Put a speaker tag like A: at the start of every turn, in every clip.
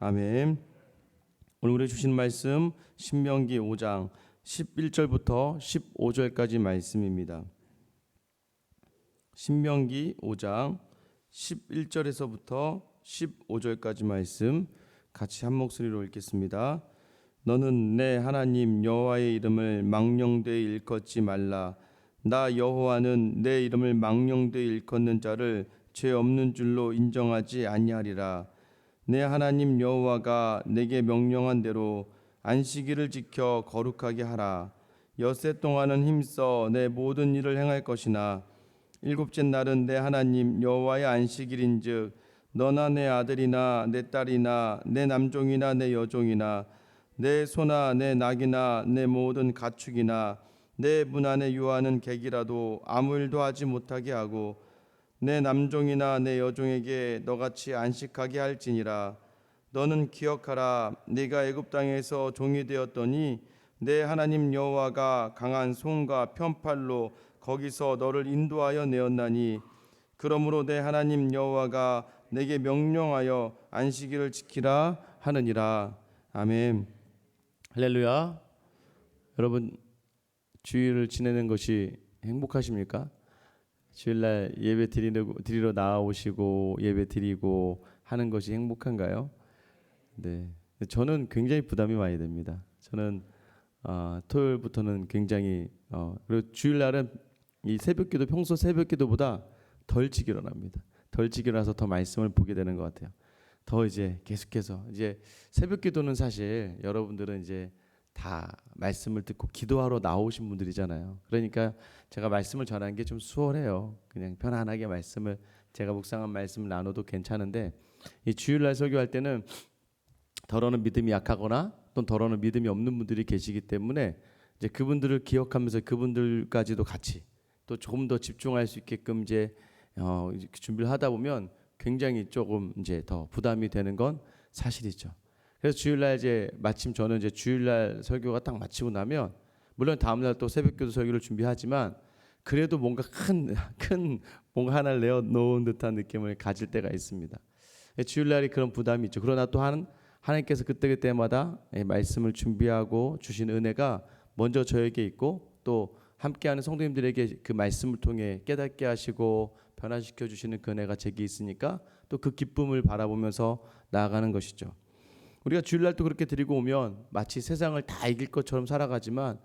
A: 아멘. 오늘 우리 주신 말씀 신명기 5장 11절부터 15절까지 말씀입니다. 신명기 5장 11절에서부터 15절까지 말씀 같이 한 목소리로 읽겠습니다. 너는 내 하나님 여호와의 이름을 망령되이 일컫지 말라. 나 여호와는 내 이름을 망령되이 일컫는 자를 죄 없는 줄로 인정하지 아니하리라. 내 하나님 여호와가 내게 명령한 대로 안식일을 지켜 거룩하게 하라. 엿새 동안은 힘써 내 모든 일을 행할 것이나 일곱째 날은 내 하나님 여호와의 안식일인즉 너나 내 아들이나 내 딸이나 내 남종이나 내 여종이나 내 소나 내 낙이나 내 모든 가축이나 내 문 안에 유하는 객이라도 아무 일도 하지 못하게 하고 내 남종이나 내 여종에게 너같이 안식하게 할지니라. 너는 기억하라. 네가 애굽 땅에서 종이 되었더니 내 하나님 여호와가 강한 손과 편팔로 거기서 너를 인도하여 내었나니 그러므로 내 하나님 여호와가 내게 명령하여 안식일을 지키라 하느니라. 아멘. 할렐루야. 여러분 주일을 지내는 것이 행복하십니까? 주일날 예배 드리러 나오시고 예배 드리고 하는 것이 행복한가요? 네, 저는 굉장히 부담이 많이 됩니다. 저는 토요일부터는 굉장히 그리고 주일날은 이 새벽기도 평소 새벽기도보다 덜 일찍 일어납니다. 덜 일찍 일어나서 더 말씀을 보게 되는 것 같아요. 더 이제 계속해서 이제 새벽기도는 사실 여러분들은 이제 다 말씀을 듣고 기도하러 나오신 분들이잖아요. 그러니까 제가 말씀을 전하는 게 좀 수월해요. 그냥 편안하게 말씀을 제가 묵상한 말씀을 나눠도 괜찮은데 이 주일날 설교할 때는 더러는 믿음이 약하거나 또 더러는 믿음이 없는 분들이 계시기 때문에 이제 그분들을 기억하면서 그분들까지도 같이 또 조금 더 집중할 수 있게끔 이제 준비를 하다 보면 굉장히 조금 이제 더 부담이 되는 건 사실이죠. 그래서 주일날 이제 마침 저는 이제 주일날 설교가 딱 마치고 나면 물론 다음날 또 새벽기도 설교를 준비하지만 그래도 뭔가 큰 뭔가 하나를 내어 놓은 듯한 느낌을 가질 때가 있습니다. 주일날이 그런 부담이 있죠. 그러나 또 하나님께서 그때마다 말씀을 준비하고 주신 은혜가 먼저 저에게 있고 또 함께하는 성도님들에게 그 말씀을 통해 깨닫게 하시고 변화시켜 주시는 그 은혜가 제게 있으니까 또 그 기쁨을 바라보면서 나아가는 것이죠. 우리가 주일날도 그렇게 드리고 오면 마치 세상을 다 이길 것처럼 살아가지만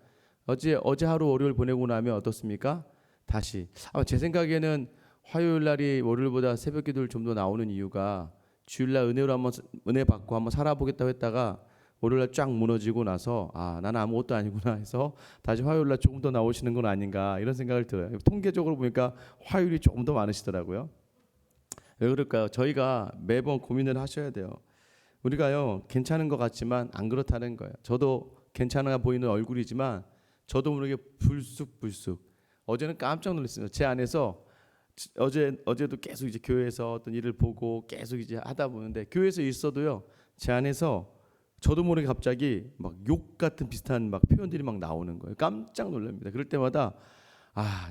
A: 어제 하루 월요일 보내고 나면 어떻습니까? 다시 제 생각에는 화요일날이 월요일보다 새벽기도를 좀 더 나오는 이유가 주일날 은혜 받고 한번 살아보겠다고 했다가 월요일날 쫙 무너지고 나서 나는 아무것도 아니구나 해서 다시 화요일날 조금 더 나오시는 건 아닌가 이런 생각을 들어요. 통계적으로 보니까 화요일이 조금 더 많으시더라고요. 왜 그럴까요? 저희가 매번 고민을 하셔야 돼요. 우리가요 괜찮은 것 같지만 안 그렇다는 거예요. 저도 괜찮아 보이는 얼굴이지만 저도 모르게 불쑥 어제는 깜짝 놀랐어요. 제 안에서 어제도 계속 이제 교회에서 어떤 일을 보고 계속 이제 하다 보는데 교회에서 있어도요 제 안에서 저도 모르게 갑자기 막 욕 같은 비슷한 막 표현들이 막 나오는 거예요. 깜짝 놀랍니다. 그럴 때마다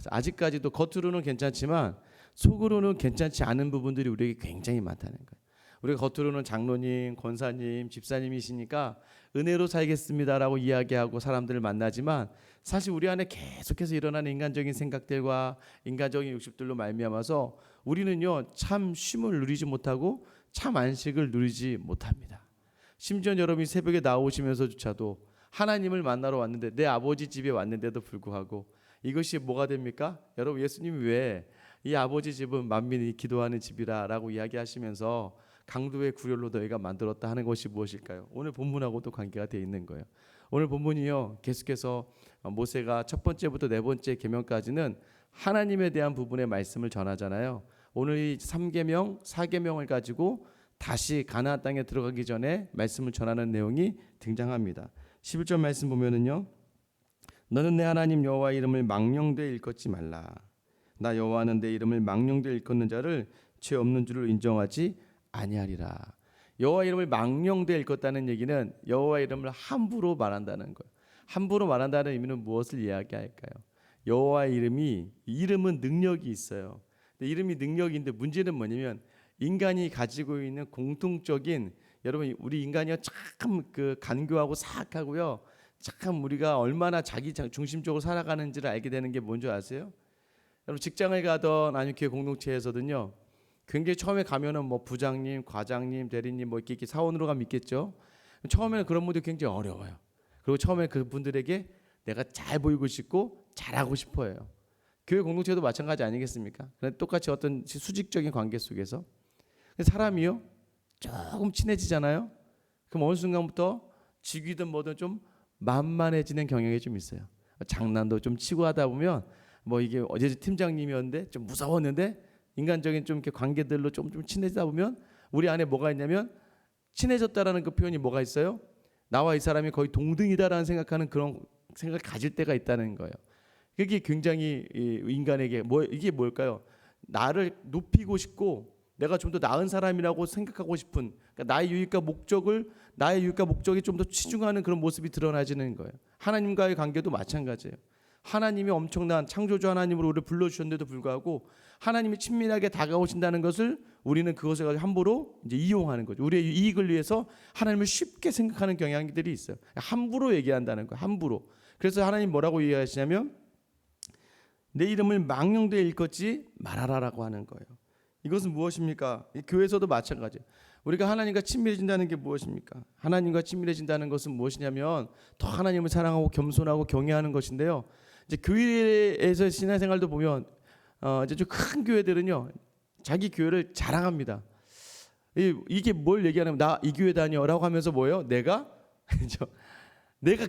A: 아직까지도 겉으로는 괜찮지만 속으로는 괜찮지 않은 부분들이 우리에게 굉장히 많다는 거예요. 우리가 겉으로는 장로님, 권사님, 집사님이시니까 은혜로 살겠습니다라고 이야기하고 사람들을 만나지만 사실 우리 안에 계속해서 일어나는 인간적인 생각들과 인간적인 욕심들로 말미암아서 우리는요 참 쉼을 누리지 못하고 참 안식을 누리지 못합니다. 심지어 여러분이 새벽에 나오시면서조차도 하나님을 만나러 왔는데 내 아버지 집에 왔는데도 불구하고 이것이 뭐가 됩니까? 여러분 예수님이 왜 이 아버지 집은 만민이 기도하는 집이라라고 이야기하시면서 강도의 구렬로 너희가 만들었다 하는 것이 무엇일까요? 오늘 본문하고도 관계가 되어 있는 거예요. 오늘 본문이요 계속해서 모세가 첫 번째부터 네 번째 계명까지는 하나님에 대한 부분의 말씀을 전하잖아요. 오늘 이 3계명, 4계명을 가지고 다시 가나안 땅에 들어가기 전에 말씀을 전하는 내용이 등장합니다. 11절 말씀 보면은요. 너는 내 하나님 여호와의 이름을 망령되이 일컫지 말라. 나 여호와는 내 이름을 망령되이 일컫는 자를 죄 없는 줄을 인정하지 아니하리라. 여호와 이름을 망령되이 일컫다는 얘기는 여호와 이름을 함부로 말한다는 거예요. 함부로 말한다는 의미는 무엇을 이야기할까요? 여호와의 이름은 능력이 있어요. 근데 이름이 능력인데 문제는 뭐냐면 인간이 가지고 있는 공통적인 여러분 우리 인간이요 참 그 간교하고 사악하고요. 참 우리가 얼마나 자기 중심적으로 살아가는지를 알게 되는 게 뭔지 아세요? 여러분 직장을 가던 아니면 교회 공동체에서든요. 굉장히 처음에 가면은 뭐 부장님, 과장님, 대리님 뭐 이렇게 사원으로 가면 있겠죠. 처음에는 그런 분들이 굉장히 어려워요. 그리고 처음에 그분들에게 내가 잘 보이고 싶고 잘하고 싶어요. 교회 공동체도 마찬가지 아니겠습니까? 똑같이 어떤 수직적인 관계 속에서 사람이요 조금 친해지잖아요. 그럼 어느 순간부터 직위든 뭐든 좀 만만해지는 경향이 좀 있어요. 장난도 좀 치고 하다 보면 뭐 이게 어제 팀장님이었는데 좀 무서웠는데 인간적인 좀 이렇게 관계들로 좀 친해지다 보면 우리 안에 뭐가 있냐면 친해졌다라는 그 표현이 뭐가 있어요? 나와 이 사람이 거의 동등이다라는 생각하는 그런 생각을 가질 때가 있다는 거예요. 그게 굉장히 인간에게 이게 뭘까요? 나를 높이고 싶고 내가 좀 더 나은 사람이라고 생각하고 싶은 그러니까 나의 유익과 목적이 좀 더 치중하는 그런 모습이 드러나지는 거예요. 하나님과의 관계도 마찬가지예요. 하나님이 엄청난 창조주 하나님으로 우리를 불러주셨는데도 불구하고 하나님이 친밀하게 다가오신다는 것을 우리는 그것을 가지고 함부로 이제 이용하는 거죠. 우리의 이익을 위해서 하나님을 쉽게 생각하는 경향들이 있어요. 함부로 얘기한다는 거예요. 함부로. 그래서 하나님 뭐라고 이야기하시냐면 내 이름을 망령되이 일컫지 말아라라고 하는 거예요. 이것은 무엇입니까? 교회에서도 마찬가지예요. 우리가 하나님과 친밀해진다는 게 무엇입니까? 하나님과 친밀해진다는 것은 무엇이냐면 더 하나님을 사랑하고 겸손하고 경외하는 것인데요. 이제 교회에서 신앙생활도 보면 이제 좀 큰 교회들은요 자기 교회를 자랑합니다. 이게 뭘 얘기하냐면 나 이 교회 다녀라고 하면서 뭐예요? 내가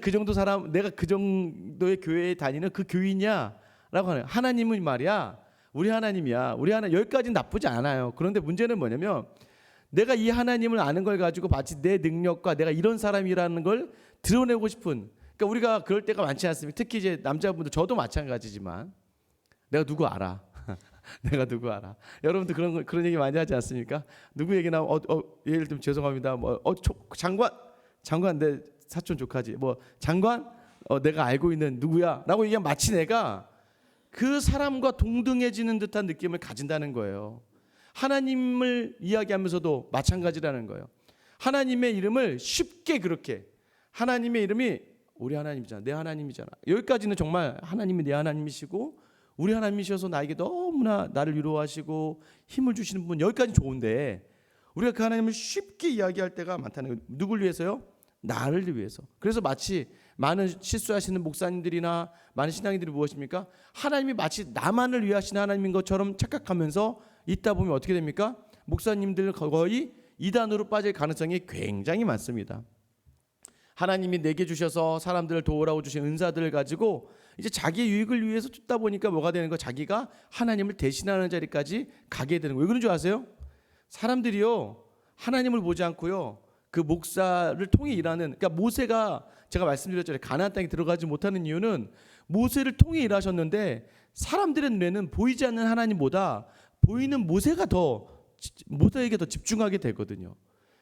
A: 그 정도 사람, 내가 그 정도의 교회에 다니는 그 교인이야라고 하는. 하나님은 말이야. 우리 하나님이야. 우리 하나님 여기까지는 나쁘지 않아요. 그런데 문제는 뭐냐면 내가 이 하나님을 아는 걸 가지고 마치 내 능력과 내가 이런 사람이라는 걸 드러내고 싶은. 그러니까 우리가 그럴 때가 많지 않습니까? 특히 이제 남자분들 저도 마찬가지지만 내가 누구 알아? 내가 누구 알아? 여러분도 그런 얘기 많이 하지 않습니까? 누구 얘기 나오면 예를 들면 죄송합니다. 장관 내 사촌 조카지. 뭐 장관 내가 알고 있는 누구야라고 얘기하면 마치 내가 그 사람과 동등해지는 듯한 느낌을 가진다는 거예요. 하나님을 이야기하면서도 마찬가지라는 거예요. 하나님의 이름을 쉽게 그렇게 하나님의 이름이 우리 하나님이잖아. 내 하나님이잖아. 여기까지는 정말 하나님이 내 하나님이시고 우리 하나님이셔서 나에게 너무나 나를 위로하시고 힘을 주시는 분 여기까지 좋은데 우리가 그 하나님을 쉽게 이야기할 때가 많다는 거예요. 누굴 위해서요? 나를 위해서. 그래서 마치 많은 실수하시는 목사님들이나 많은 신앙인들이 무엇입니까? 하나님이 마치 나만을 위하시는 하나님인 것처럼 착각하면서 있다 보면 어떻게 됩니까? 목사님들 거의 이단으로 빠질 가능성이 굉장히 많습니다. 하나님이 내게 주셔서 사람들을 도우라고 주신 은사들을 가지고 이제 자기의 유익을 위해서 쫓다 보니까 뭐가 되는 거? 자기가 하나님을 대신하는 자리까지 가게 되는 거예요. 왜 그런 줄 아세요? 사람들이요 하나님을 보지 않고요 그 목사를 통해 일하는, 그러니까 모세가 제가 말씀드렸잖아요. 가나안 땅에 들어가지 못하는 이유는 모세를 통해 일하셨는데 사람들의 눈에는 보이지 않는 하나님보다 보이는 모세에게 더 집중하게 되거든요.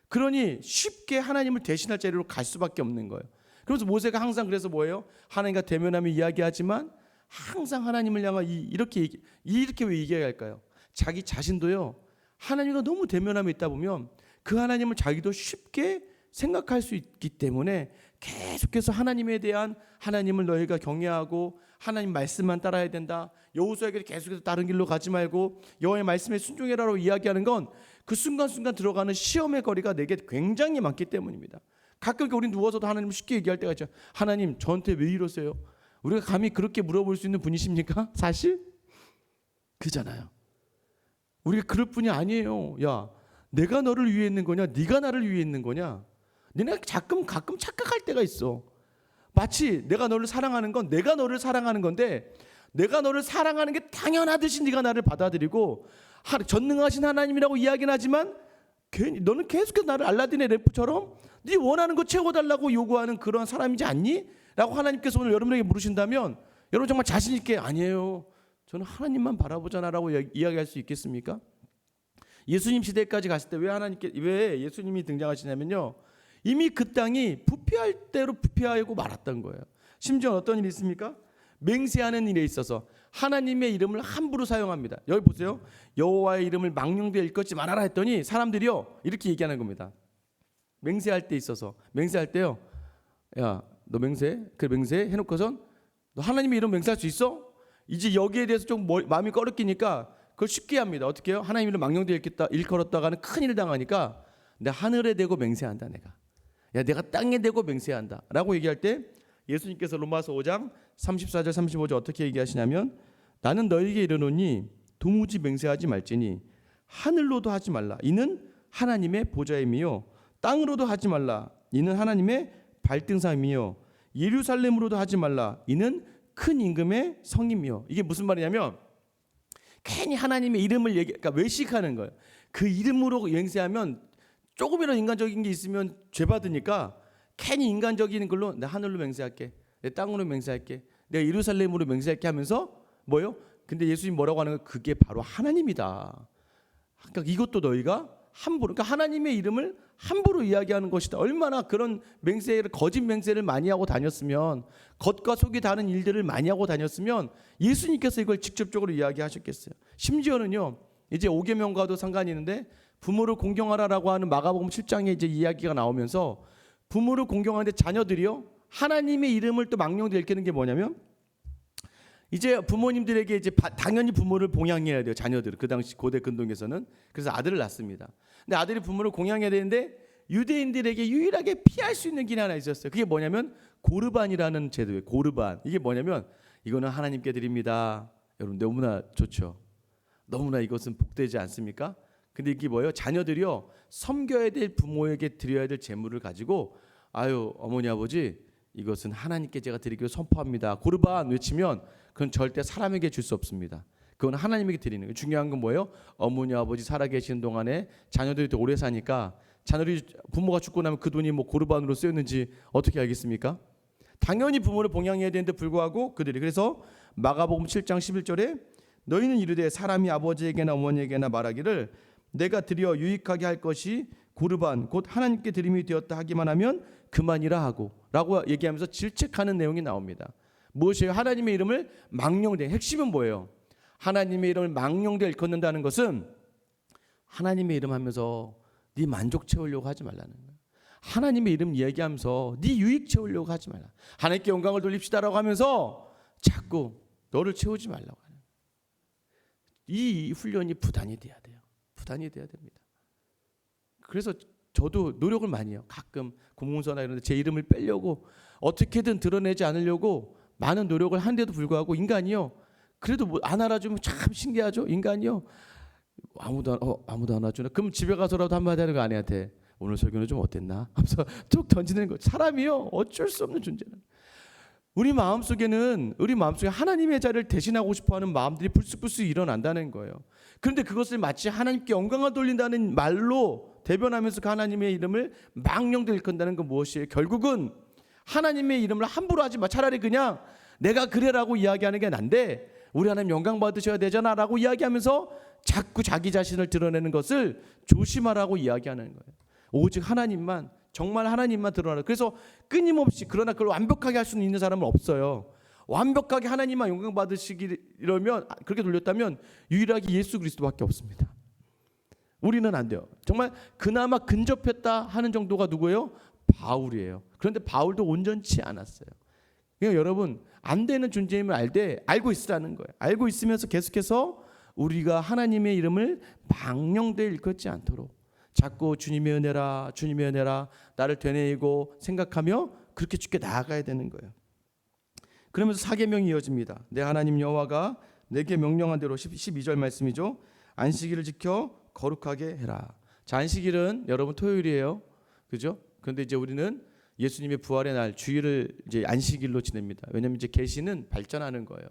A: 그러니 쉽게 하나님을 대신할 자리로 갈 수밖에 없는 거예요. 그래서 모세가 항상 그래서 뭐예요? 하나님과 대면하며 이야기하지만 항상 하나님을 향해 이렇게 왜 이야기할까요? 자기 자신도요 하나님과 너무 대면하며 있다 보면 그 하나님을 자기도 쉽게 생각할 수 있기 때문에 계속해서 하나님에 대한 하나님을 너희가 경외하고 하나님 말씀만 따라야 된다. 여호수아에게 계속해서 다른 길로 가지 말고 여호와의 말씀에 순종해라라고 이야기하는 건 그 순간순간 들어가는 시험의 거리가 내게 굉장히 많기 때문입니다. 가끔 우리 누워서도 하나님을 쉽게 얘기할 때가 있죠. 하나님 저한테 왜 이러세요? 우리가 감히 그렇게 물어볼 수 있는 분이십니까? 사실? 그잖아요. 우리가 그럴 뿐이 아니에요. 야 내가 너를 위해 있는 거냐? 네가 나를 위해 있는 거냐? 너네가 가끔 착각할 때가 있어. 마치 내가 너를 사랑하는 건 내가 너를 사랑하는 건데 내가 너를 사랑하는 게 당연하듯이 네가 나를 받아들이고 전능하신 하나님이라고 이야기는 하지만 괜히 너는 계속해서 나를 알라딘의 램프처럼 네 원하는 거 채워달라고 요구하는 그런 사람이지 않니? 라고 하나님께서 오늘 여러분에게 물으신다면 여러분 정말 자신 있게 아니에요. 저는 하나님만 바라보잖아라고 이야기할 수 있겠습니까? 예수님 시대까지 갔을 때 왜 예수님이 등장하시냐면요. 이미 그 땅이 부패할 대로 부패하고 말았던 거예요. 심지어 어떤 일이 있습니까? 맹세하는 일에 있어서 하나님의 이름을 함부로 사용합니다. 여기 보세요. 여호와의 이름을 망령되이 일컫지 말아라 했더니 사람들이요 이렇게 얘기하는 겁니다.
B: 맹세할 때 있어서 맹세할 때요. 야, 너 맹세해? 그래 맹세해? 해놓고선 너 하나님의 이름 맹세할 수 있어? 이제 여기에 대해서 좀 마음이 꺼리끼니까 그걸 쉽게 합니다. 어떻게 해요? 하나님 이름 망령되이 일컬었다가는 큰일을 당하니까 내가 하늘에 대고 맹세한다. 내가 땅에 대고 맹세한다 라고 얘기할 때 예수님께서 로마서 5장 34절 35절 어떻게 얘기하시냐면 나는 너에게 이르노니 도무지 맹세하지 말지니 하늘로도 하지 말라 이는 하나님의 보좌임이요 땅으로도 하지 말라 이는 하나님의 발등상이요 예루살렘으로도 하지 말라 이는 큰 임금의 성임이요. 이게 무슨 말이냐면 괜히 하나님의 이름을 그러니까 외식하는 거예요. 그 이름으로 맹세하면 조금이라도 인간적인 게 있으면 죄 받으니까 괜히 인간적인 걸로 내 하늘로 맹세할게, 내 땅으로 맹세할게, 내가 예루살렘으로 맹세할게 하면서 뭐요? 근데 예수님 뭐라고 하는 거예요? 그게 바로 하나님이다. 그러니까 이것도 너희가 함부로, 그러니까 하나님의 이름을 함부로 이야기하는 것이다. 얼마나 그런 맹세를, 거짓 맹세를 많이 하고 다녔으면, 겉과 속이 다른 일들을 많이 하고 다녔으면 예수님께서 이걸 직접적으로 이야기하셨겠어요. 심지어는요, 이제 5계명과도 상관이 있는데 부모를 공경하라라고 하는 마가복음 7장에 이제 이야기가 나오면서 부모를 공경하는데 자녀들이요 하나님의 이름을 또 망령되이 일컫는 게 뭐냐면 이제 부모님들에게 이제 당연히 부모를 봉양해야 돼요. 자녀들은 그 당시 고대 근동에서는. 그래서 아들을 낳습니다. 근데 아들이 부모를 공양해야 되는데 유대인들에게 유일하게 피할 수 있는 길이 하나 있었어요. 그게 뭐냐면 고르반이라는 제도예요. 고르반. 이게 뭐냐면 이거는 하나님께 드립니다. 여러분 너무나 좋죠. 너무나 이것은 복되지 않습니까? 근데 이게 뭐예요? 자녀들이요 섬겨야 될 부모에게 드려야 될 재물을 가지고 아유 어머니 아버지 이것은 하나님께 제가 드리기로 선포합니다. 고르반 외치면 그건 절대 사람에게 줄 수 없습니다. 그건 하나님에게 드리는 거예요. 중요한 건 뭐예요? 어머니 아버지 살아계시는 동안에 자녀들이 더 오래 사니까 자녀들이 부모가 죽고 나면 그 돈이 뭐 고르반으로 쓰였는지 어떻게 알겠습니까? 당연히 부모를 봉양해야 되는데 불구하고 그들이 그래서 마가복음 7장 11절에 너희는 이르되 사람이 아버지에게나 어머니에게나 말하기를 내가 드려 유익하게 할 것이 고르반 곧 하나님께 드림이 되었다 하기만 하면 그만이라 하고 라고 얘기하면서 질책하는 내용이 나옵니다. 무엇이에요? 하나님의 이름을 망령되 핵심은 뭐예요? 하나님의 이름을 망령되 일컫는다는 것은 하나님의 이름 하면서 네 만족 채우려고 하지 말라는 거예요. 하나님의 이름 이야기하면서 네 유익 채우려고 하지 말라. 하나님께 영광을 돌립시다라고 하면서 자꾸 너를 채우지 말라고 하는 거예요. 이 훈련이 부단히 돼야 돼요. 부단히 돼야 됩니다. 그래서 저도 노력을 많이 해요. 가끔 공문서나 이런 데 제 이름을 빼려고 어떻게든 드러내지 않으려고 많은 노력을 한데도 불구하고 인간이요. 그래도 뭐 안 알아주면 참 신기하죠. 인간이요. 아무도 안 알아주나. 그럼 집에 가서라도 한마디 하는 거 아내한테 오늘 설교는 좀 어땠나? 하면서 툭 던지는 거. 사람이요. 어쩔 수 없는 존재는. 우리 마음속에 하나님의 자리를 대신하고 싶어하는 마음들이 불쑥불쑥 일어난다는 거예요. 그런데 그것을 마치 하나님께 영광을 돌린다는 말로 대변하면서 그 하나님의 이름을 망령되이 일컫는다는 건 무엇이에요? 결국은 하나님의 이름을 함부로 하지 마. 차라리 그냥 내가 그래라고 이야기하는 게 난데 우리 하나님 영광 받으셔야 되잖아 라고 이야기하면서 자꾸 자기 자신을 드러내는 것을 조심하라고 이야기하는 거예요. 오직 하나님만, 정말 하나님만 드러나라. 그래서 끊임없이, 그러나 그걸 완벽하게 할 수 있는 사람은 없어요. 완벽하게 하나님만 영광 받으시기 이러면, 그렇게 돌렸다면 유일하게 예수 그리스도밖에 없습니다. 우리는 안 돼요. 정말 그나마 근접했다 하는 정도가 누구예요? 바울이에요. 그런데 바울도 온전치 않았어요. 그러니까 여러분 안 되는 존재임을 알고 있으라는 거예요. 알고 있으면서 계속해서 우리가 하나님의 이름을 망령되이 일컫지 않도록 자꾸 주님의 은혜라 주님의 은혜라 나를 되뇌이고 생각하며 그렇게 주께 나아가야 되는 거예요. 그러면서 사계명이 이어집니다. 내 하나님 여호와가 내게 명령한 대로 12절 말씀이죠. 안식일을 지켜 거룩하게 해라. 자, 안식일은 여러분 토요일이에요. 그죠? 그런데 이제 우리는 예수님의 부활의 날 주일을 이제 안식일로 지냅니다. 왜냐하면 이제 계시는 발전하는 거예요.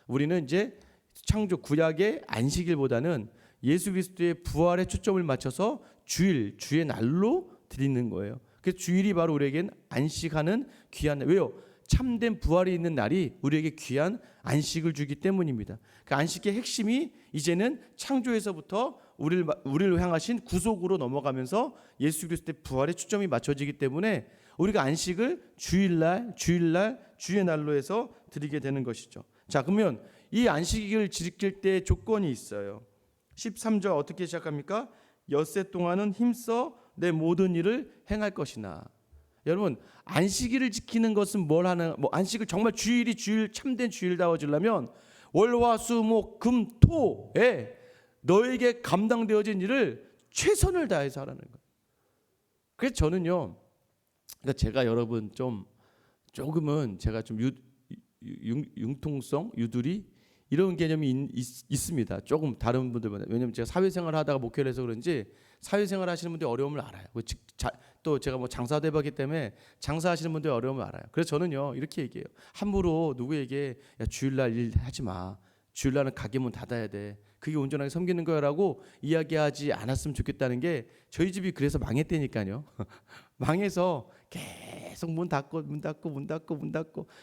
B: 우리는 이제 창조 구약의 안식일보다는 예수 그리스도의 부활에 초점을 맞춰서 주일, 주의 날로 드리는 거예요. 그래서 주일이 바로 우리에겐 안식하는 귀한 날. 왜요? 참된 부활이 있는 날이 우리에게 귀한 안식을 주기 때문입니다. 그 안식의 핵심이 이제는 창조에서부터 우리를 향하신 구속으로 넘어가면서 예수 그리스도의 부활에 초점이 맞춰지기 때문에 우리가 안식을 주일날, 주의 날로 해서 드리게 되는 것이죠. 자, 그러면 이 안식일을 지킬 때 조건이 있어요. 13절 어떻게 시작합니까? 엿새 동안은 힘써 내 모든 일을 행할 것이나. 여러분, 안식일을 지키는 것은 뭘 하는, 안식을 정말 주일이 주일, 참된 주일다워 주려면 월화수목금토에 너에게 감당되어진 일을 최선을 다해서 하라는 거예요. 그래서 저는요, 그러니까 제가 여러분 조금은 제가 좀 융통성, 유두리 이런 개념이 있습니다. 조금 다른 분들보다. 왜냐하면 제가 사회생활 하다가 목회를 해서 그런지 사회생활 하시는 분들 어려움을 알아요. 또 제가 장사도 해봤기 때문에 장사하시는 분들 어려움을 알아요. 그래서 저는요 이렇게 얘기해요. 함부로 누구에게 야, 주일날 일 하지 마. 주일날은 가게 문 닫아야 돼. 그게 온전하게 섬기는 거야라고 이야기하지 않았으면 좋겠다는 게 저희 집이 그래서 망했다니까요. 망해서 계속 문 닫고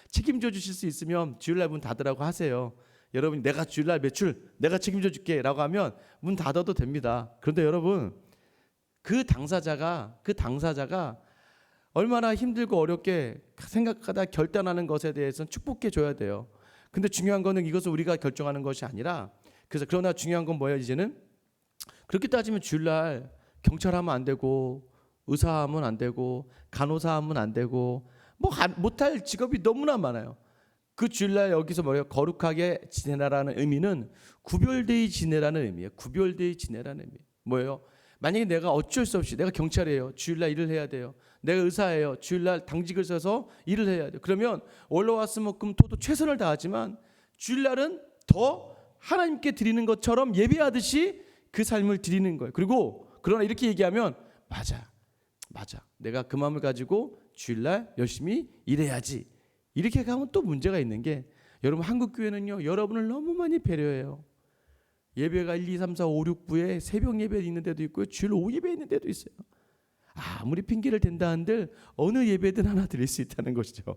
B: 책임져 주실 수 있으면 주일날 문 닫으라고 하세요. 여러분, 내가 주일날 매출 내가 책임져 줄게 라고 하면 문 닫아도 됩니다. 그런데 여러분, 그 당사자가 얼마나 힘들고 어렵게 생각하다 결단하는 것에 대해서는 축복해 줘야 돼요. 근데 중요한 거는 이것을 우리가 결정하는 것이 아니라, 그러나 중요한 건 뭐예요? 이제는 그렇게 따지면 주일날 경찰하면 안 되고, 의사하면 안 되고, 간호사하면 안 되고, 못할 직업이 너무나 많아요. 그 주일날 여기서 뭐예요? 거룩하게 지내라라는 의미는 구별되이 지내라는 의미예요. 구별되이 지내라는 의미. 뭐예요? 만약에 내가 어쩔 수 없이, 내가 경찰이에요. 주일날 일을 해야 돼요. 내가 의사예요. 주일날 당직을 서서 일을 해야 돼요. 그러면 월화수목금토도 최선을 다하지만 주일날은 더 하나님께 드리는 것처럼 예배하듯이 그 삶을 드리는 거예요. 그러나 이렇게 얘기하면 맞아. 내가 그 마음을 가지고 주일날 열심히 일해야지. 이렇게 가면 또 문제가 있는 게, 여러분 한국 교회는요 여러분을 너무 많이 배려해요. 예배가 1, 2, 3, 4, 5, 6부에 새벽 예배 있는 데도 있고요, 주일 오후 예배 있는 데도 있어요. 아무리 핑계를 댄다 한들 어느 예배든 하나 드릴 수 있다는 것이죠.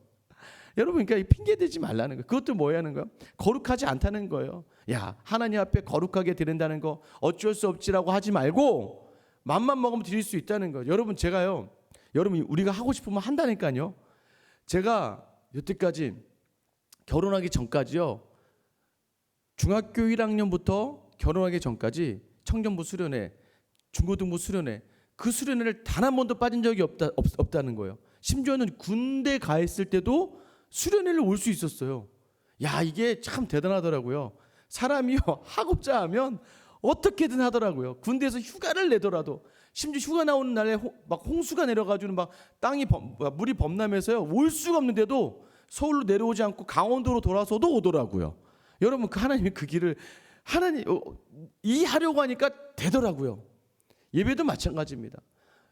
B: 여러분, 그러니까 핑계 대지 말라는 거예요. 그것도 뭐야 하는 거예요? 거룩하지 않다는 거예요. 야, 하나님 앞에 거룩하게 드린다는 거 어쩔 수 없지라고 하지 말고 맘만 먹으면 드릴 수 있다는 거예요. 여러분, 제가요, 여러분 우리가 하고 싶으면 한다니까요. 제가 여태까지 결혼하기 전까지요, 중학교 1학년부터 결혼하기 전까지 청년부 수련회, 중고등부 수련회, 그 수련회를 단 한 번도 빠진 적이 없다는 거예요. 심지어는 군대 가 있을 때도 수련회를 올 수 있었어요. 야, 이게 참 대단하더라고요. 사람이요 하고자 하면 어떻게든 하더라고요. 군대에서 휴가를 내더라도, 심지어 휴가 나오는 날에 막 홍수가 내려가지고 막 물이 범람해서요 올 수가 없는데도 서울로 내려오지 않고 강원도로 돌아서도 오더라고요. 여러분, 그 하나님이 그 길을 이해하려고 하니까 되더라고요. 예배도 마찬가지입니다.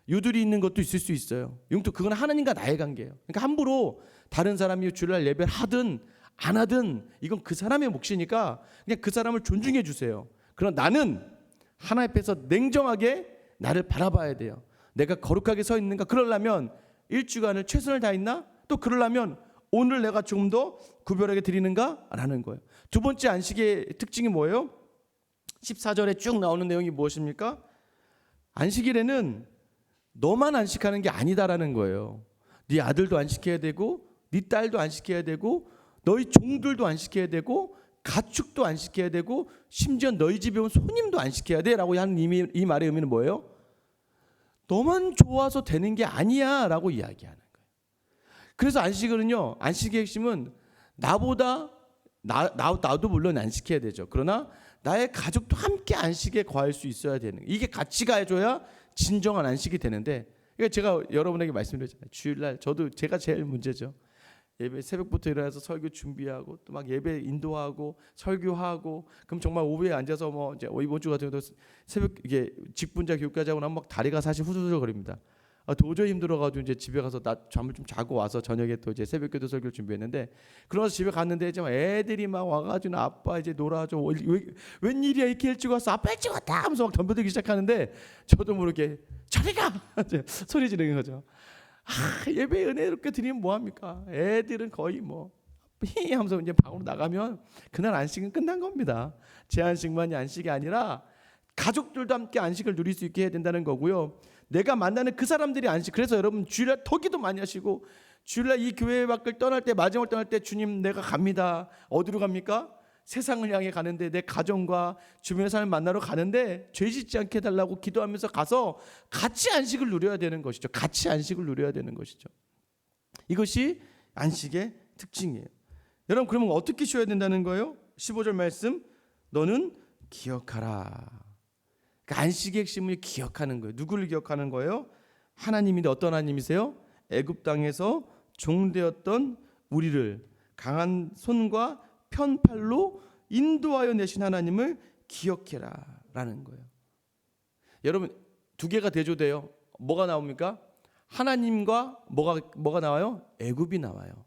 B: 유들이 있는 것도 있을 수 있어요. 그건 하나님과 나의 관계예요. 그러니까 함부로 다른 사람이 주일날 예배를 하든 안 하든 이건 그 사람의 몫이니까 그냥 그 사람을 존중해 주세요. 그러나 나는 하나님 앞에서 냉정하게 나를 바라봐야 돼요. 내가 거룩하게 서 있는가? 그러려면 일주간을 최선을 다했나? 또 그러려면 오늘 내가 조금 더 구별하게 드리는가? 라는 거예요. 두 번째 안식의 특징이 뭐예요? 14절에 쭉 나오는 내용이 무엇입니까? 안식일에는 너만 안식하는 게 아니다라는 거예요. 네 아들도 안식해야 되고, 네 딸도 안식해야 되고, 너희 종들도 안식해야 되고, 가축도 안식해야 되고, 심지어 너희 집에 온 손님도 안식해야 돼라고 하는 이 말의 의미는 뭐예요? 너만 좋아서 되는 게 아니야 라고 이야기하는 거예요. 그래서 안식일은요, 안식의 핵심은 나도 물론 안식해야 되죠. 그러나 나의 가족도 함께 안식에 거할 수 있어야 되는 거예요. 이게 같이 가줘야 진정한 안식이 되는데, 그러니까 제가 여러분에게 말씀드렸잖아요. 주일날 제가 제일 문제죠. 예배 새벽부터 일어나서 설교 준비하고 또 막 예배 인도하고 설교하고, 그럼 정말 오후에 앉아서 이제 이번 주 같은 경우도 새벽 이게 직분자 교육까지 하고 나면 막 다리가 사실 후들거립니다. 도저히 힘들어가지고 이제 집에 가서 잠을 좀 자고 와서 저녁에 또 이제 새벽기도 설교를 준비했는데, 그러면서 집에 갔는데 이제 애들이 막 와가지고 아빠 이제 놀아줘, 웬일이야 이렇게 일찍 왔어, 아빠 일찍 왔다 하면서 막 덤벼들기 시작하는데 저도 모르게 저리가 소리 지르는 거죠. 예배 은혜롭게 드리면 뭐합니까? 애들은 거의 히 하면서 이제 방으로 나가면 그날 안식은 끝난 겁니다. 제 안식만이 안식이 아니라 가족들도 함께 안식을 누릴 수 있게 해야 된다는 거고요. 내가 만나는 그 사람들이 안식. 그래서 여러분 주일날 더 기도 많이 하시고, 주일날 이 교회 밖을 떠날 때, 마지막을 떠날 때 주님 내가 갑니다. 어디로 갑니까? 세상을 향해 가는데, 내 가정과 주변의 사람을 만나러 가는데 죄 짓지 않게 해달라고 기도하면서 가서 같이 안식을 누려야 되는 것이죠. 같이 안식을 누려야 되는 것이죠. 이것이 안식의 특징이에요. 여러분, 그러면 어떻게 쉬어야 된다는 거예요? 15절 말씀, 너는 기억하라. 그러니까 안식의 핵심을 기억하는 거예요. 누구를 기억하는 거예요? 하나님인데 어떤 하나님이세요? 애굽 땅에서 종되었던 우리를 강한 손과 편팔로 인도하여 내신 하나님을 기억해라 라는 거예요. 여러분, 두 개가 대조돼요. 뭐가 나옵니까? 하나님과 뭐가 나와요? 애굽이 나와요.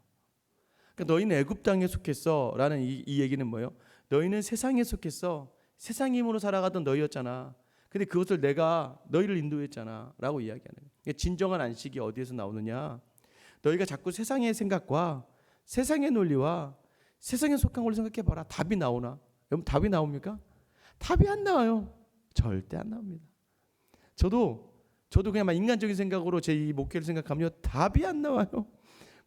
B: 그러니까 너희는 애굽 땅에 속했어 라는 이 얘기는 뭐예요? 너희는 세상에 속했어. 세상의 힘으로 살아가던 너희였잖아. 근데 그것을 내가 너희를 인도했잖아 라고 이야기하는 거예요. 진정한 안식이 어디에서 나오느냐? 너희가 자꾸 세상의 생각과 세상의 논리와 세상에 속한 걸 생각해봐라. 답이 나오나? 여러분, 답이 나옵니까? 답이 안 나와요. 절대 안 나옵니다. 저도 그냥 막 인간적인 생각으로 제 이 목회를 생각하면 답이 안 나와요.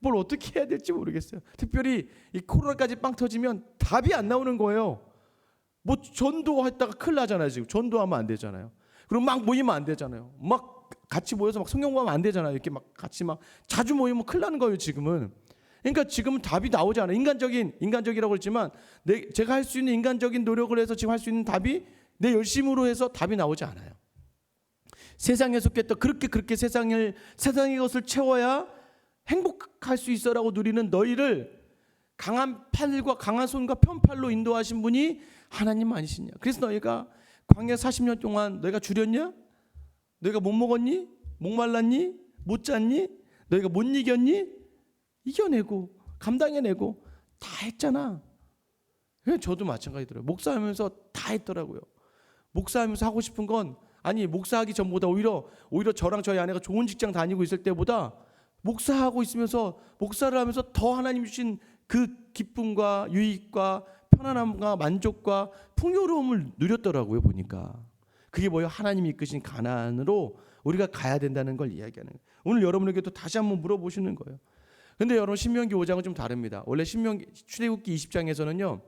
B: 뭘 어떻게 해야 될지 모르겠어요. 특별히 이 코로나까지 빵 터지면 답이 안 나오는 거예요. 뭐 전도했다가 큰일 나잖아요. 지금 전도하면 안 되잖아요. 그리고 막 모이면 안 되잖아요. 막 같이 모여서 막 성경 공부하면 안 되잖아요. 이렇게 막 같이 막 자주 모이면 큰일 나는 거예요. 지금은. 그러니까 지금은 답이 나오지 않아요. 인간적이라고 했지만 제가 할 수 있는 인간적인 노력을 해서 지금 할 수 있는 답이 내 열심으로 해서 답이 나오지 않아요. 세상에 속했던 그렇게 세상의 것을 채워야 행복할 수 있어라고 누리는 너희를 강한 팔과 강한 손과 편팔로 인도하신 분이 하나님 아니시냐? 그래서 너희가 광야 40년 동안 너희가 줄였냐? 너희가 못 먹었니? 목말랐니? 못 잤니? 너희가 못 이겼니? 이겨내고 감당해내고 다 했잖아. 저도 마찬가지더라고요. 목사하면서 다 했더라고요. 목사하면서 하고 싶은 건 목사하기 전보다 오히려 저랑 저희 아내가 좋은 직장 다니고 있을 때보다 목사하고 있으면서 목사를 하면서 더 하나님 주신 그 기쁨과 유익과 편안함과 만족과 풍요로움을 누렸더라고요. 보니까 그게 뭐예요? 하나님이 이끄신 가나안으로 우리가 가야 된다는 걸 이야기하는 거예요. 오늘 여러분에게도 다시 한번 물어보시는 거예요. 근데 여러분, 신명기 5장은 좀 다릅니다. 원래 출애굽기 20장에서는요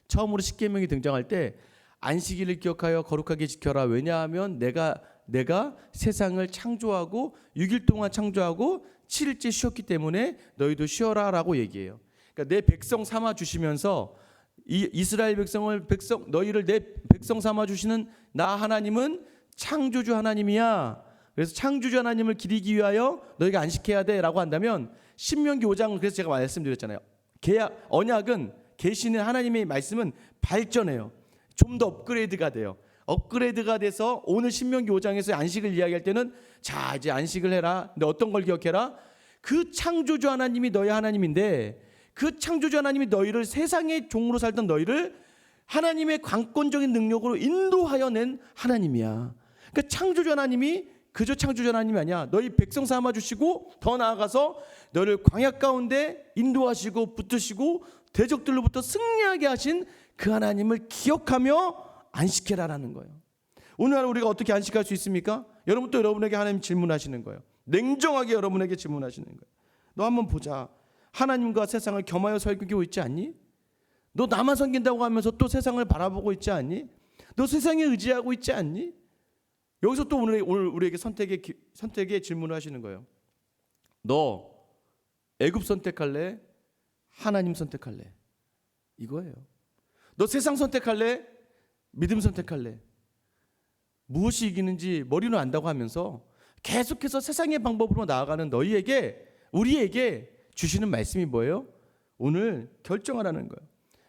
B: 처음으로 십계명이 등장할 때 안식일을 기억하여 거룩하게 지켜라. 왜냐하면 내가 세상을 창조하고 6일 동안 창조하고 7일째 쉬었기 때문에 너희도 쉬어라라고 얘기해요. 그러니까 내 백성 삼아 주시면서 이스라엘 너희를 내 백성 삼아 주시는 나 하나님은 창조주 하나님이야. 그래서 창조주 하나님을 기리기 위하여 너희가 안식해야 돼라고 한다면 신명기 5장은 그래서 제가 말씀드렸잖아요. 언약은 계시는 하나님의 말씀은 발전해요. 좀 더 업그레이드가 돼요. 업그레이드가 돼서 오늘 신명기 5장에서 안식을 이야기할 때는 자, 이제 안식을 해라. 근데 어떤 걸 기억해라? 그 창조주 하나님이 너희 하나님인데 그 창조주 하나님이 너희를 세상의 종으로 살던 너희를 하나님의 강권적인 능력으로 인도하여 낸 하나님이야. 그러니까 창조주 하나님이 그저 창조주 하나님이 아니야. 너희 백성 삼아 주시고 더 나아가서 너를 광야 가운데 인도하시고 붙드시고 대적들로부터 승리하게 하신 그 하나님을 기억하며 안식해라라는 거예요. 오늘 우리가 어떻게 안식할 수 있습니까? 여러분, 또 여러분에게 하나님 질문하시는 거예요. 냉정하게 여러분에게 질문하시는 거예요. 너 한번 보자. 하나님과 세상을 겸하여 섬기고 있지 않니? 너 나만 섬긴다고 하면서 또 세상을 바라보고 있지 않니? 너 세상에 의지하고 있지 않니? 여기서 또 오늘 우리에게 선택의 질문을 하시는 거예요. 너 애굽 선택할래? 하나님 선택할래? 이거예요. 너 세상 선택할래? 믿음 선택할래? 무엇이 이기는지 머리로 안다고 하면서 계속해서 세상의 방법으로 나아가는 우리에게 주시는 말씀이 뭐예요? 오늘 결정하라는 거예요.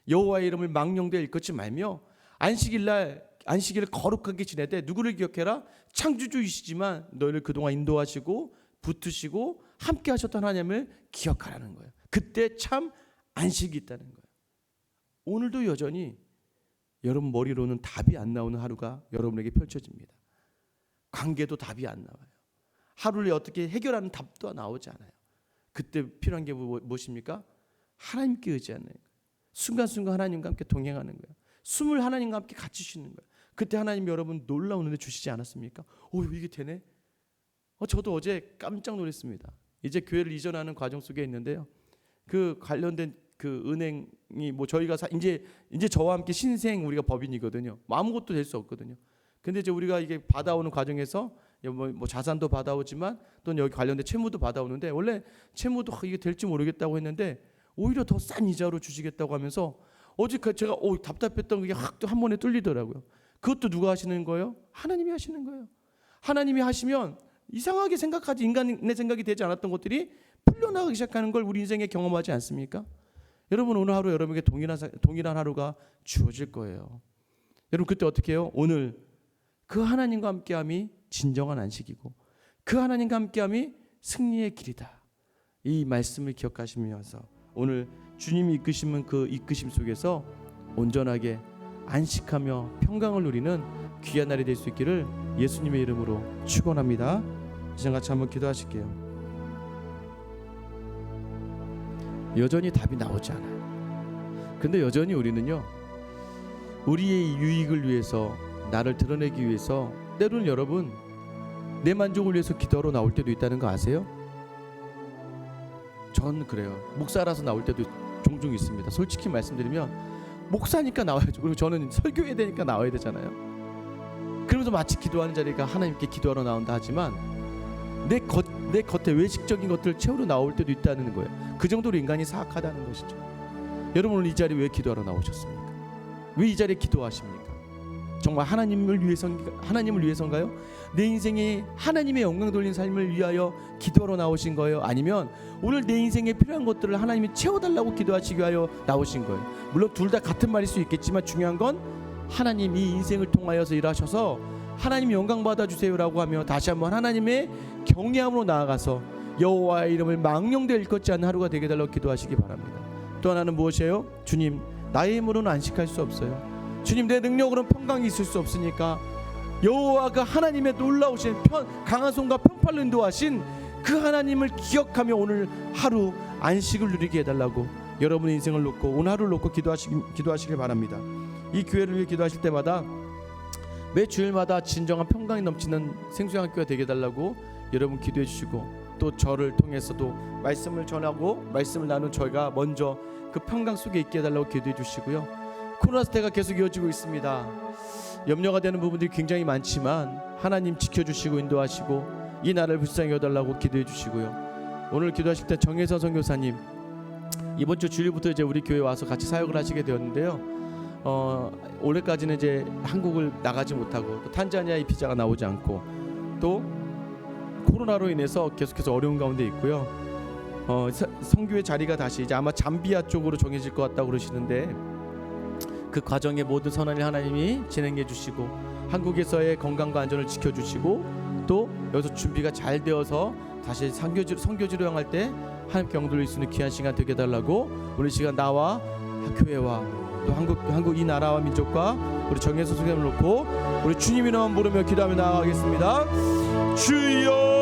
B: 여호와의 이름을 망령되이 일컫지 말며 안식일을 거룩하게 지내되 누구를 기억해라? 창조주이시지만 너희를 그동안 인도하시고 붙으시고 함께 하셨던 하나님을 기억하라는 거예요. 그때 참 안식이 있다는 거예요. 오늘도 여전히 여러분 머리로는 답이 안 나오는 하루가 여러분에게 펼쳐집니다. 관계도 답이 안 나와요. 하루를 어떻게 해결하는 답도 나오지 않아요. 그때 필요한 게 무엇입니까? 하나님께 의지하는 거예요. 순간순간 하나님과 함께 동행하는 거예요. 숨을 하나님과 함께 같이 쉬는 거예요. 그때 하나님 여러분 놀라운 은혜 주시지 않았습니까? 이게 되네? 저도 어제 깜짝 놀랐습니다. 이제 교회를 이전하는 과정 속에 있는데요. 그 관련된 그 은행이 뭐 저희가 이제 저와 함께 신생 우리가 법인이거든요. 뭐 아무것도 될 수 없거든요. 근데 이제 우리가 이게 받아오는 과정에서 뭐 자산도 받아오지만 또는 여기 관련된 채무도 받아오는데 원래 채무도 이게 될지 모르겠다고 했는데 오히려 더 싼 이자로 주시겠다고 하면서 어제 제가 답답했던 게 확 한 번에 뚫리더라고요. 그것도 누가 하시는 거예요? 하나님이 하시는 거예요. 하나님이 하시면 이상하게 생각하지 인간의 생각이 되지 않았던 것들이 풀려나가기 시작하는 걸 우리 인생에 경험하지 않습니까? 여러분 오늘 하루 여러분에게 동일한 하루가 주어질 거예요. 여러분 그때 어떻게 해요? 오늘 그 하나님과 함께함이 진정한 안식이고 그 하나님과 함께함이 승리의 길이다. 이 말씀을 기억하시면서 오늘 주님이 이끄시는 그 이끄심 속에서 온전하게 안식하며 평강을 누리는 귀한 날이 될 수 있기를 예수님의 이름으로 축원합니다. 이제 같이 한번 기도하실게요. 여전히 답이 나오지 않아요. 근데 여전히 우리는요, 우리의 유익을 위해서, 나를 드러내기 위해서, 때로는 여러분 내 만족을 위해서 기도하러 나올 때도 있다는 거 아세요? 전 그래요. 목사라서 나올 때도 종종 있습니다. 솔직히 말씀드리면 목사니까 나와야죠. 그리고 저는 설교해야 되니까 나와야 되잖아요. 그러면서 마치 기도하는 자리가 하나님께 기도하러 나온다 하지만 내 겉에 외식적인 것들을 채우러 나올 때도 있다는 거예요. 그 정도로 인간이 사악하다는 것이죠. 여러분 오늘 이 자리에 왜 기도하러 나오셨습니까? 왜 이 자리에 기도하십니까? 정말 하나님을 위해서인가요? 내 인생에 하나님의 영광 돌린 삶을 위하여 기도하러 나오신 거예요? 아니면 오늘 내 인생에 필요한 것들을 하나님이 채워달라고 기도하시기 위하여 나오신 거예요? 물론 둘 다 같은 말일 수 있겠지만 중요한 건 하나님 이 인생을 통하여서 일하셔서 하나님 영광 받아주세요라고 하며 다시 한번 하나님의 경외함으로 나아가서 여호와의 이름을 망령되이 일컫지 않는 하루가 되게 달라고 기도하시기 바랍니다. 또 하나는 무엇이에요? 주님 나의 힘으로는 안식할 수 없어요. 주님 내 능력으로는 평강이 있을 수 없으니까 여호와가 하나님의 놀라우신 강한 손과 편팔로 인도하신 그 하나님을 기억하며 오늘 하루 안식을 누리게 해달라고 여러분의 인생을 놓고 오늘 하루를 놓고 기도하시길 바랍니다. 이 교회를 위해 기도하실 때마다 매 주일마다 진정한 평강이 넘치는 생수양학교가 되게 해달라고 여러분 기도해 주시고 또 저를 통해서도 말씀을 전하고 말씀을 나눈 저희가 먼저 그 평강 속에 있게 해달라고 기도해 주시고요. 코로나 사태가 계속 이어지고 있습니다. 염려가 되는 부분들이 굉장히 많지만 하나님 지켜주시고 인도하시고 이 나라를 불쌍히 여달라고 기도해 주시고요. 오늘 기도하실 때 정혜선 선교사님 이번 주 주일부터 이제 우리 교회 와서 같이 사역을 하시게 되었는데요. 올해까지는 이제 한국을 나가지 못하고 또 탄자니아의 비자가 나오지 않고 또 코로나로 인해서 계속해서 어려운 가운데 있고요. 선교의 자리가 다시 이제 아마 잠비아 쪽으로 정해질 것 같다고 그러시는데 그 과정에 모든 선한을 하나님이 진행해 주시고 한국에서의 건강과 안전을 지켜주시고 또 여기서 준비가 잘 되어서 다시 선교지로 향할 때 하나님께 영돌릴 수 있는 귀한 시간 되게 해달라고 우리 시간 나와 교회와 또 한국 이 나라와 민족과 우리 정예수 선생님을 놓고 우리 주님 이름 부르며 기도하며 나아가겠습니다. 주여